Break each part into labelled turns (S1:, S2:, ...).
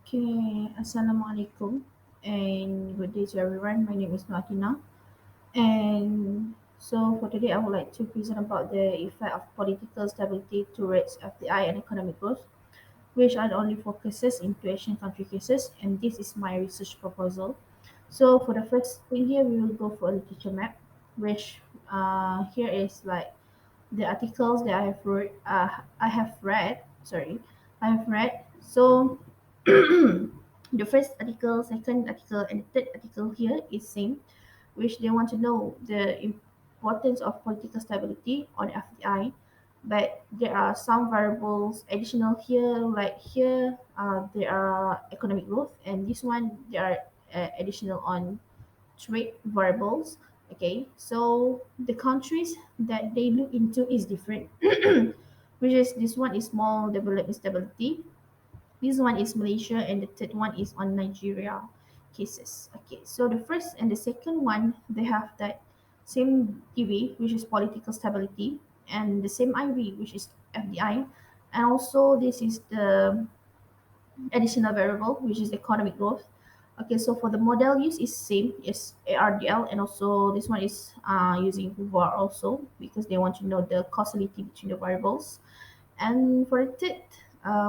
S1: Okay, Assalamualaikum and good day to everyone. My name is Noatina, and so for today, I would like to present about the effect of political stability towards FDI and economic growth, which are only focuses into Asian country cases, and this is my research proposal. So for the first thing here, we will go for a literature map, which here is like the articles that I have read. Sorry, I have read. So the first article, second article, and third article here is same, which they want to know the importance of political stability on FDI. But there are some variables additional here, like here there are economic growth, and this one there are additional on trade variables. Okay, so the countries that they look into is different, which is this one is small development stability, this one is Malaysia, and the third one is on Nigeria cases. Okay, so the first and the second one they have that same TV, which is political stability, and the same IV, which is FDI, and also this is the additional variable, which is economic growth. Okay, so for the model use is same as ARDL, and also this one is using VAR also because they want to know the causality between the variables. And for the third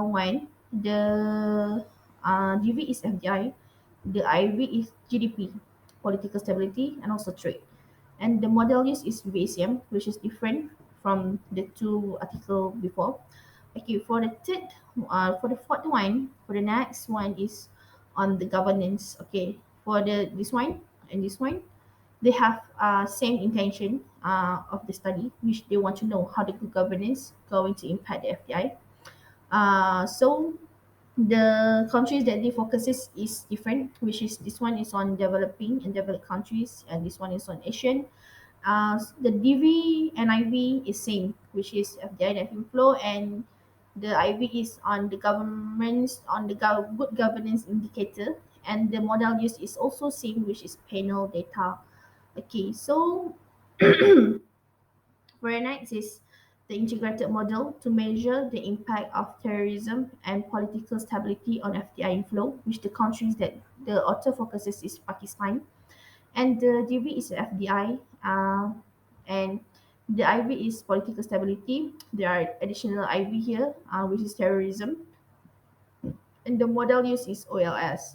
S1: one, the GV is FDI, the IV is GDP, political stability, and also trade. And the model use is VACM, which is different from the two article before. Okay, for the fourth one, for the next one is on the governance. Okay, for the this one and this one, they have same intention of the study, which they want to know how the good governance going to impact the FDI. So the countries that they focuses is different, which is this one is on developing and developed countries, and this one is on Asian. The DV and IV is same, which is FDI net inflow, and the IV is on the governments on the good governance indicator, and the model used is also same, which is panel data. Okay, so for next is the integrated model to measure the impact of terrorism and political stability on FDI inflow, which the countries that the author focuses is Pakistan, and the DV is FDI, and the IV is political stability. There are additional IV here, which is terrorism, and the model used is OLS.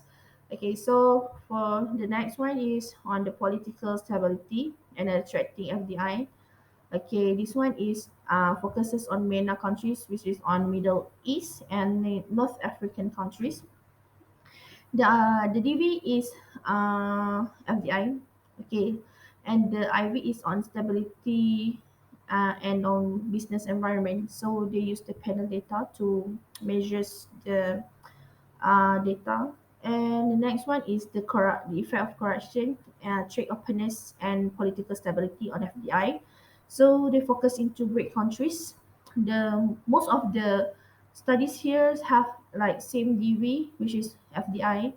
S1: Okay, so for the next one is on the political stability and attracting FDI. Okay, this one is focuses on MENA countries, which is on Middle East and North African countries. The DV is FDI, okay, and the IV is on stability and on business environment. So they use the panel data to measures the data. And the next one is the effect of corruption, trade openness, and political stability on FDI. So they focus into great countries. The most of the studies here have like same DV, which is FDI,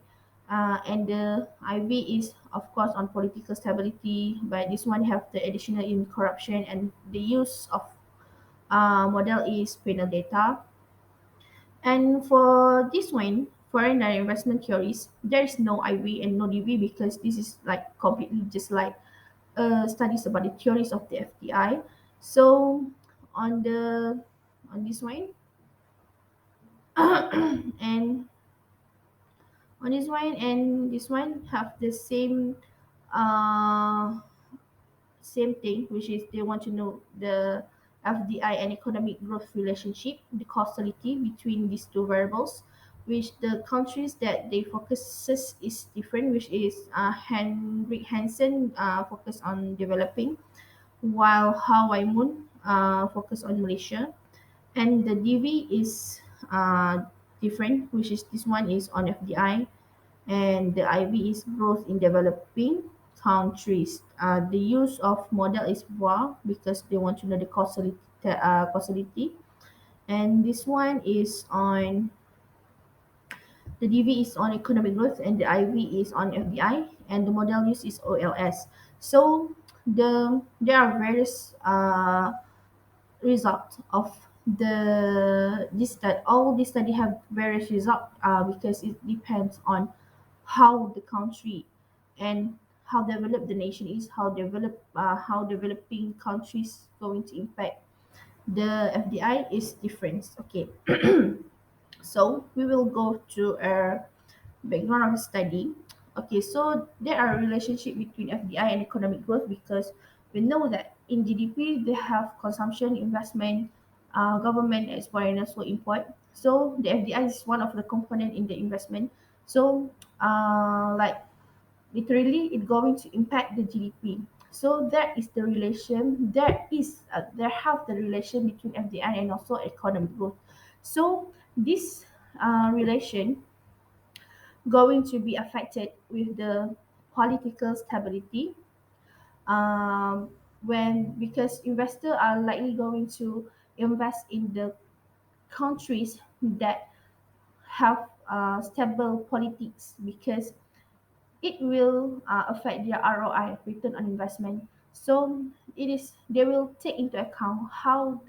S1: and the IV is of course on political stability, but this one have the additional in corruption, and the use of model is panel data. And for this one, foreign direct investment theories, there is no IV and no DV because this is like completely just like studies about the theories of the FDI. So on the on this one and on this one and this one have the uh, same thing, which is they want to know the FDI and economic growth relationship, the causality between these two variables, which the countries that they focuses is different, which is Henrik Hansen focus on developing, while Hawaii Moon focus on Malaysia, and the DV is different, which is this one is on FDI, and the IV is growth in developing countries. The use of model is VAR because they want to know the causality. And this one is on the DV is on economic growth, and the IV is on FDI, and the model use is OLS. So there are various results of the this that all these study have various results because it depends on how the country and how developed the nation is, how developing countries going to impact the FDI is different. Okay, so we will go to a background of the study. Okay, so there are relationship between FDI and economic growth because we know that in GDP they have consumption, investment, government, export, and also import. So the FDI is one of the component in the investment. So like literally it going to impact the GDP. So that is the relation. There have the relation between FDI and also economic growth. So this relation going to be affected with the political stability when because investors are likely going to invest in the countries that have stable politics because it will affect their ROI, return on investment. So it is they will take into account how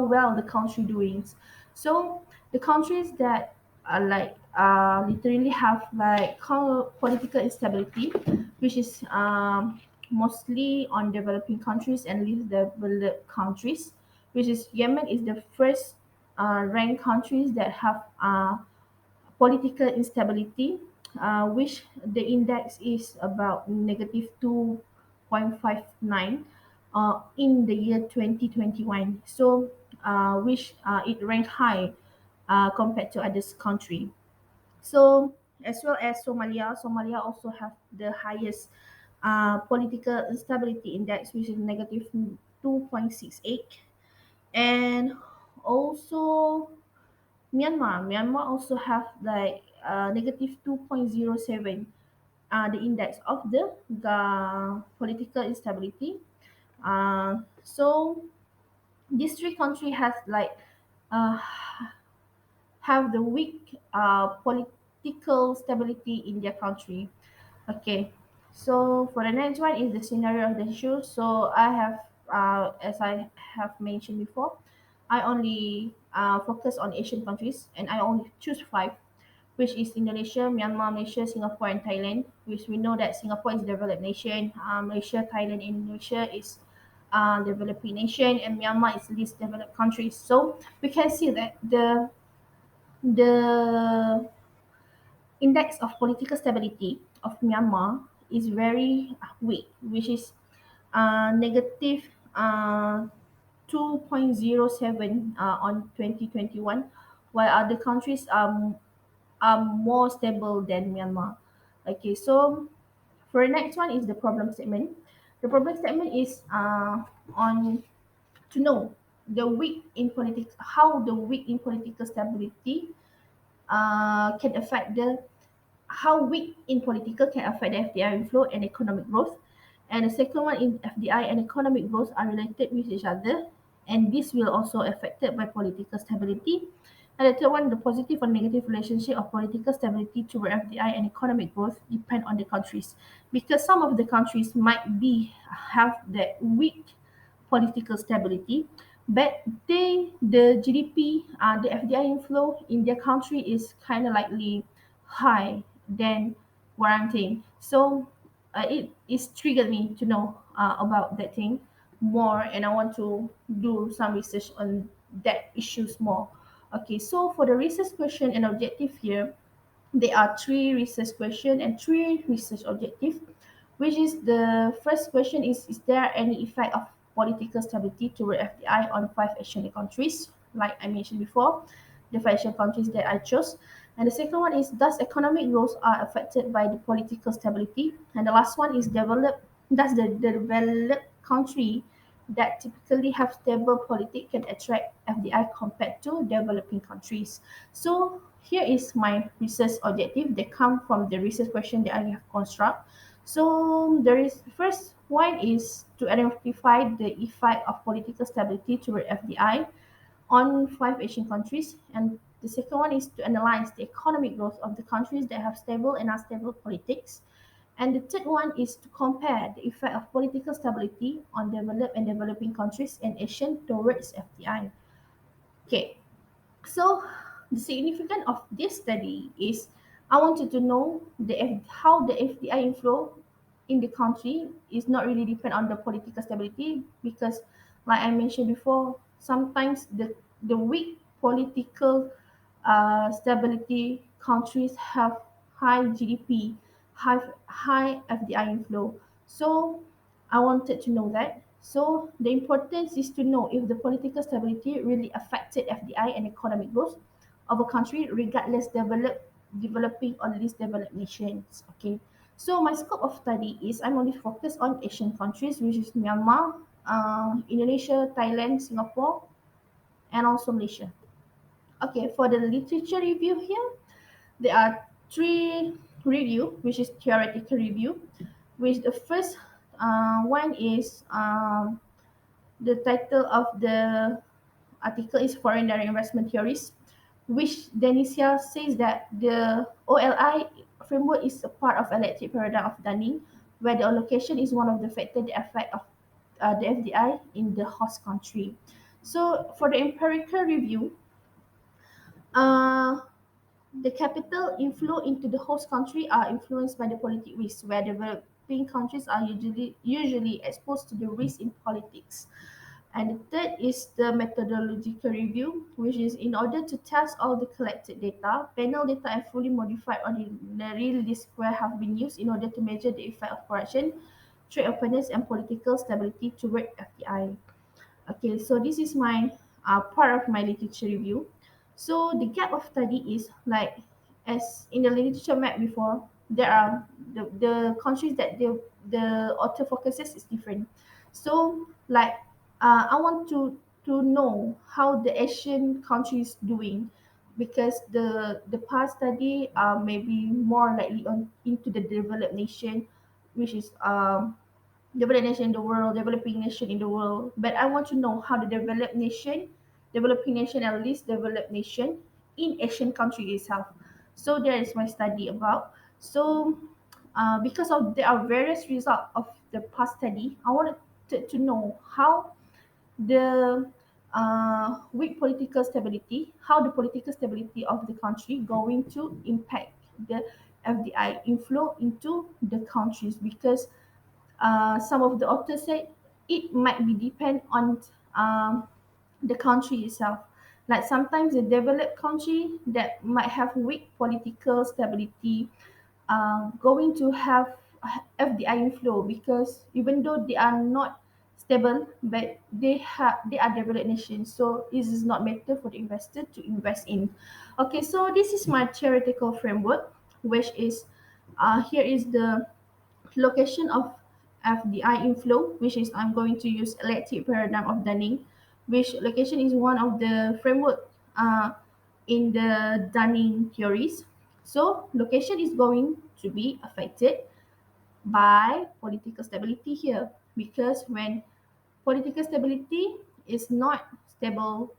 S1: well the country doing. So the countries that are like literally have like political instability, which is mostly on developing countries and least developed countries, which is Yemen is the first ranked countries that have political instability, which the index is about negative 2.59 in the year 2021. So, which it ranked high compared to others country. So, as well as Somalia also have the highest political instability index, which is negative 2.68, and also Myanmar also have like negative 2.07 the index of the political instability. So these three countries has like uh, have the weak political stability in their country. Okay, so for the next one is the scenario of the issue. So I have, as I have mentioned before, I only focus on Asian countries and I only choose five, which is Indonesia, Myanmar, Malaysia, Singapore, and Thailand. Which we know that Singapore is a developed nation, Malaysia, Thailand, and Indonesia is developing nation, and Myanmar is least developed country. So we can see that the index of political stability of Myanmar is very weak, which is negative 2.07 on 2021, while other countries are more stable than Myanmar. Okay, so for the next one is the problem statement. The problem statement is on to know the weak in politics, how the weak in political stability can affect the how weak in political can affect the FDI inflow and economic growth. And the second one in FDI and economic growth are related with each other, and this will also affected by political stability. And the third one, the positive or negative relationship of political stability to FDI and economic growth depend on the countries, because some of the countries might be have that weak political stability, but the GDP, the FDI inflow in their country is kind of likely high than warranting. So it is triggered me to know about that thing more, and I want to do some research on that issues more. Okay, so for the research question and objective here, there are three research question and three research objective, which is the first question is there any effect of political stability toward FDI on five Asian countries, like I mentioned before, the five Asian countries that I chose. And the second one is does economic growth are affected by the political stability? And the last one is does the developed country that typically have stable politics can attract FDI compared to developing countries. So here is my research objective. They come from the research question that I have construct. So there is first one is to identify the effect of political stability toward FDI on five Asian countries, and the second one is to analyze the economic growth of the countries that have stable and unstable politics. And the third one is to compare the effect of political stability on developed and developing countries and Asian towards FDI. Okay, so the significance of this study is I wanted to know how the FDI inflow in the country is not really depend on the political stability because, like I mentioned before, sometimes the weak political stability countries have high GDP, high FDI inflow. So I wanted to know that. So the importance is to know if the political stability really affected FDI and economic growth of a country, regardless developing or least developed nations. Okay. So my scope of study is I'm only focused on Asian countries, which is Myanmar, Indonesia, Thailand, Singapore, and also Malaysia. Okay, for the literature review here, there are three review, which is theoretical review. Which the first one is the title of the article is Foreign Direct Investment Theories, which Denisia says that the OLI framework is a part of electric paradigm of Dunning, where the allocation is one of the factors that affect of the FDI in the host country. So for the empirical review, uh, the capital inflow into the host country are influenced by the politic risks, where developing countries are usually exposed to the risk in politics. And the third is the methodological review, which is in order to test all the collected data, panel data and fully modified ordinary least square have been used in order to measure the effect of corruption, trade openness, and political stability toward FDI. Okay, so this is my part of my literature review. So the gap of study is like as in the literature map before, there are the countries that the author focuses is different. So like I want to know how the Asian countries doing because the past study maybe more likely on into the developed nation, which is developed nation in the world, developing nation in the world. But I want to know how the developed nation, developing nation, and least developed nation in Asian country itself. So there is my study about. So because of there are various results of the past study, I wanted to know how the weak political stability, how the political stability of the country going to impact the FDI inflow into the countries because some of the authors said it might be depend on um, the country itself. Like sometimes a developed country that might have weak political stability going to have FDI inflow because even though they are not stable, but they are developed nations, so it is not matter for the investor to invest in. Okay, so this is my theoretical framework, which is here is the location of FDI inflow, which is I'm going to use electric paradigm of Dunning, which location is one of the framework in the Dunning theories. So location is going to be affected by political stability here because when political stability is not stable,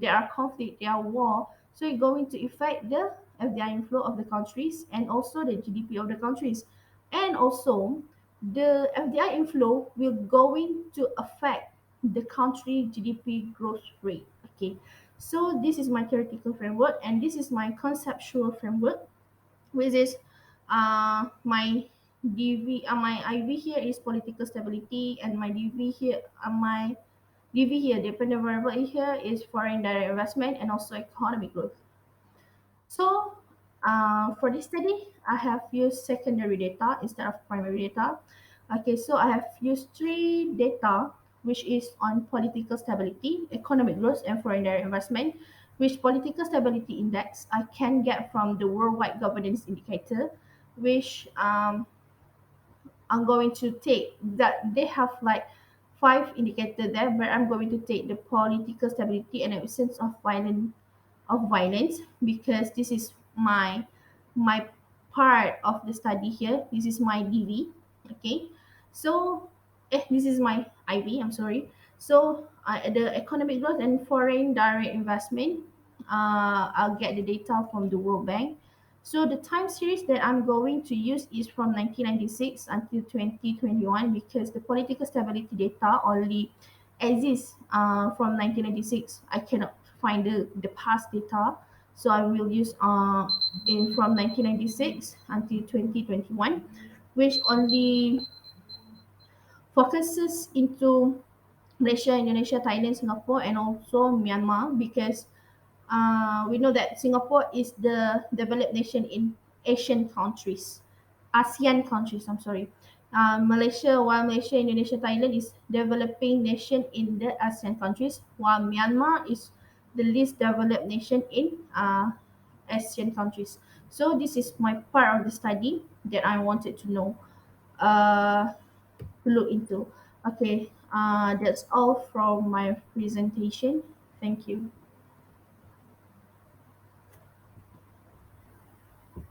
S1: there are conflict, there are war, so it's going to affect the FDI inflow of the countries and also the GDP of the countries. And also the FDI inflow will going to affect the country GDP growth rate. Okay. So this is my theoretical framework and this is my conceptual framework, which is my my IV here is political stability, and my DV here, my DV here, dependent variable here is foreign direct investment and also economic growth. So for this study, I have used secondary data instead of primary data. Okay, so I have used three data, which is on political stability, economic growth, and foreign direct investment. Which political stability index I can get from the worldwide governance indicator, which I'm going to take that they have like five indicator there, but I'm going to take the political stability and absence of violence because this is my part of the study here. This is my DV. Okay, so this is my IV. I'm sorry. So the economic growth and foreign direct investment, I'll get the data from the World Bank. So the time series that I'm going to use is from 1996 until 2021 because the political stability data only exists from 1996. I cannot find the past data. So I will use in from 1996 until 2021, which only focuses into Malaysia, Indonesia, Thailand, Singapore, and also Myanmar, because we know that Singapore is the developed nation in Asian countries, ASEAN countries. I'm sorry. Malaysia, while Malaysia, Indonesia, Thailand is developing nation in the ASEAN countries, while Myanmar is the least developed nation in ASEAN countries. So this is my part of the study that I wanted to know, uh, to look into. Okay, that's all from my presentation. Thank you.